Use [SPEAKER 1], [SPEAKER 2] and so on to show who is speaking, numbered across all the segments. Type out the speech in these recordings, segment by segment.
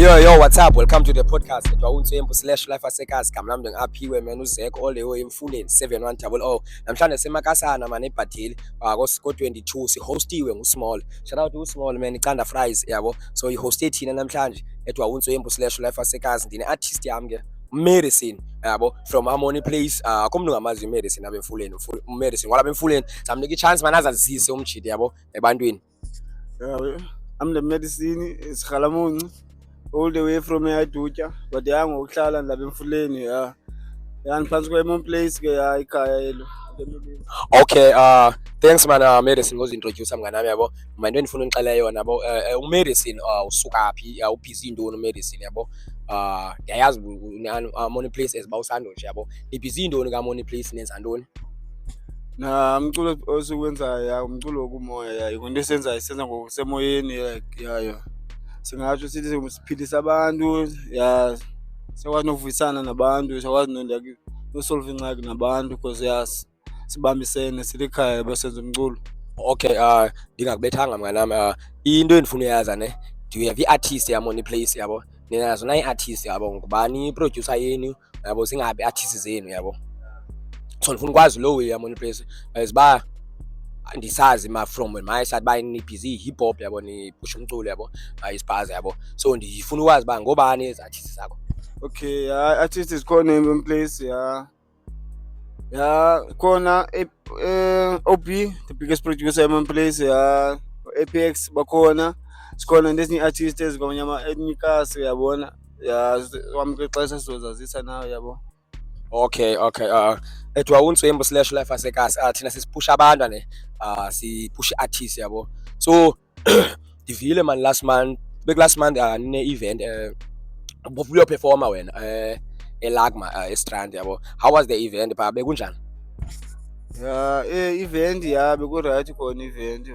[SPEAKER 1] Yo, what's up? Welcome to the podcast. /Life Asekas. Kamnam deng aphiwe man uzeko all the way emfuleni 7100. Namhlanje semakasana man ebhadili ko 22 sihostiwe nguSmall. Shout out to Small man icanda fries yabo. So ihoste thina namhlanje /Life Asekas. Ndine artist yami ke Medicine yabo from Harmony Place. Komntu ngamazi Medicine abe emfuleni. Medicine wala emfuleni. Samnika ichance man azazise umjidi yabo ebantwini.
[SPEAKER 2] I'm the Medicine is Khalamungu. All the way from Aduja, but the young Oklala and Labinfuleni, and Pansquamon place,
[SPEAKER 1] Okay, thanks man. Medicine was introduced mngani yabo. Manje ndifuna ngixele yona yabo. Medicine usuka phi? Ubhizi into medicine yabo. Ndiyayazi Harmony Place ezibawusando nje yabo. Ibhizi into ka Harmony Place nenza ntoni?
[SPEAKER 2] Umculo osuwenza umculo wokumoya into esenza isenza ngokusemoyeni yayo. Singatsho sithi siphilisa abantu sikwazi nokuvisana nabantu sikwazi nosolve ingxaki nabantu because sibambisene silikhaya basenza umculo.
[SPEAKER 1] Okay, ndingakubethanga mnganami. Into endifuna uyaza ne, do you have i-artist Harmony Place yabo? Ninazo na i-artist yabo, ngubani i-producer yenu yabo, singabe artist zenu yabo? So ndifuna ukwazi lo way Harmony Place ziba ndisazi from my side ba nibhizi hip hop yabo ni push umculo yabo isibhaza yabo, so ndifuna ukwazi ba ngobani ezi artists zakho.
[SPEAKER 2] Okay, artist is khona in place khona OB, the biggest producer in place Apex bakhona, sikhona nezinye artists ezikwamanye ama-ethnicas uyabona wamqeqesha sizozazisa nawe yabo.
[SPEAKER 1] Okay, /Life Asekas thina sisipusha abantu ne, sipusha artists yabo. So ndivile man last month nine event ubuyo performer wena eLagma eStrand yabo. How was the event pha? Bekunjani?
[SPEAKER 2] Event beku right khona event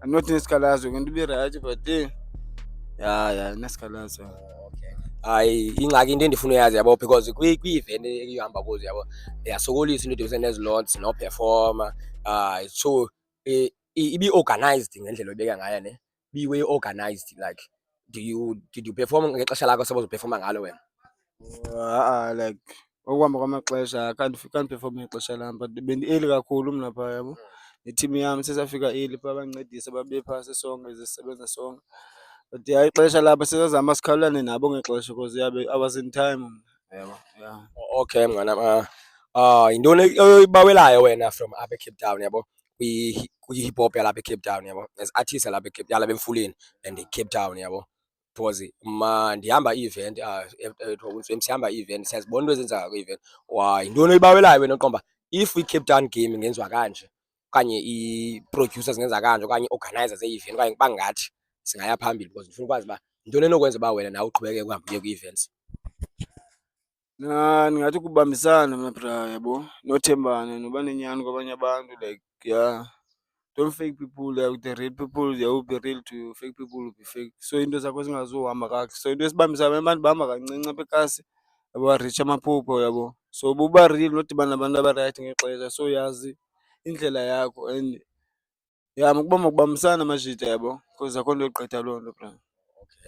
[SPEAKER 2] not nesikhalazo into be right but nesikhalazo.
[SPEAKER 1] Ingxaki into endifuna uyazi yabo, because kwi-event ehamba kuzo yabo yasokolisa into edibene nezilots no performer. So ibi-organized ngendlela obeka ngayo ne, be organized, like did you perform ngexesha lakho sobuzo performa ngalo wena?
[SPEAKER 2] Like okuhamba kwamaxesha can't perform ngexesha lami, but bendi-early kakhulu mna phaa yabo. Neteam yami sesafika early phaa bancedisa babe phaa sesonke sisebenza sonke. But ixesha labo sesazama sikhawulane nabo ngexesha because I was in time.
[SPEAKER 1] Okay mngana, yintoni oyibawelayo wena from apha eCape Town yabo, kwi-hip hop yalapha eCape Town yabo, as artist yalapha yalapha emfuleni and Cape Town yabo? Because ndihamba i-event sihamba i-event siyazibona into ezenzeka kwi-event. Yintoni oyibawelayo wena oqomba if i-Cape Town game ingenziwa kanje, okanye i-producers zingenza kanje, okanye i-organizers ze-event, okanye bangathi singaya phambili, because ndifuna ukwazi uba yintoni enokwenza uba wena nawe uqhubekeke uhambe uye kwi-events?
[SPEAKER 2] Ndingathi kubambisana mna bra yabo, nothembana noba nenyani kwabanye abantu, like don't fake people, like the real people they will be real to you, fake people will be fake. So into zakho zingazuhamba kakuhle, so into esibambisana abantu bahamba kancinci apha ekasi abareach amaphupho yabo. So buba real nodibana nabantu abarayithi ngexesha, so yazi indlela yakho and makubambisana mashita yabo, because akho nto yogqitha loo nto bra.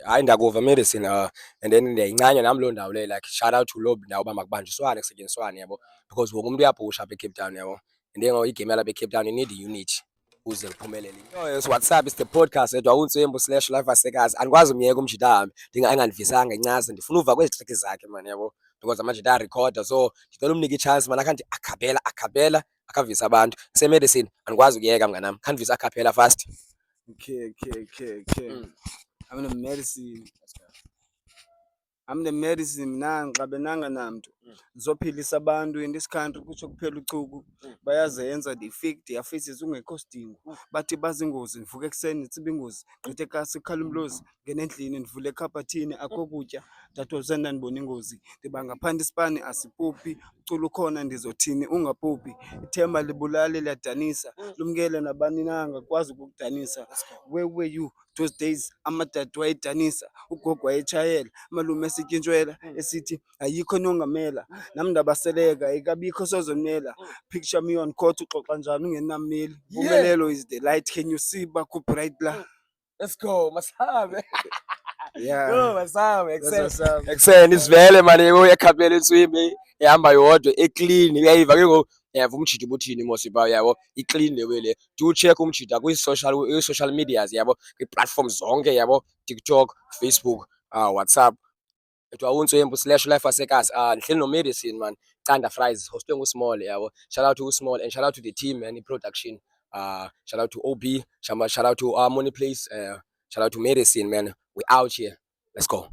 [SPEAKER 1] Hayi ndakuva Medicine, and then ndiyayincanya nami loo ndawo leyo, like shout out to loo ndawo uba makubanjiswane kusetyenziswane yabo, because wonke umuntu uyabhusha apha eCape Town yabo, and then igame yalapha eCape Town you need unity ukuze kuphumelele. Yes, what's up, it's the podcast /Life Asekas. Andikwazi umyeka umjida ahambe engandivisanga ncaze, ndifuna uva kwezi track zakhe man yabo, because amanje ayarekhoda, so ndicela umnike i-chance man akhanti acapella akavisa abantu. Medicine andikwazi ukuyeka mnganami, khandivisa acapella fast.
[SPEAKER 2] Okay. I'm the Medicine. I'm the Medicine mina ngixabenanga namntu ndizophilisa abantu in this country kutsho kuphela uchuku. Bayazenza defect yafaces ungekho sidingo, bathi bazingozi ndivuka ekuseni nditsiba ingozi, gqithe ekasi kukhala umlozi, ngene endlini ndivule ekhabhathini akho kutya, ndathi ndibona ingozi, ndiba ngaphandle isipani asipuphi, uculo ukhona ndizothini ungapuphi, ithemba libulale liyadanisa, lumkele nabani na angakwazi ukukudanisa. Where were you those days? Amadade wayedanisa, ugogo wayetshayela, malume esityintshwela esithi ayikho nongamela, nami ndabaseleka ayikabikho sozonela. Picture me on court uxoxa njani ungenameli, impumelelo is the light, can you see bakho bright la.
[SPEAKER 1] Let's go, Masame.
[SPEAKER 2] Yeah.
[SPEAKER 1] Yo, Masame,
[SPEAKER 2] That's what's up.
[SPEAKER 1] excellent. Isivele manje uyakhapela inswimi ehamba yodwa eclean uyayiva ke ngoku yeva umjida ubuthini mosiba yabo iclean le way le do check umjida kwi-social medias yabo kwi-platforms zonke yabo TikTok, Facebook, WhatsApp etwa uNtswembu / Life Asekas ndihleli no-Medicine man Canda Fries hostwe nguSmall yabo. Shout out to uSmall and shout out to the team and the production. Shout out to OB, shout out to Money Place, shout out to Medicine man. We out here. Let's go.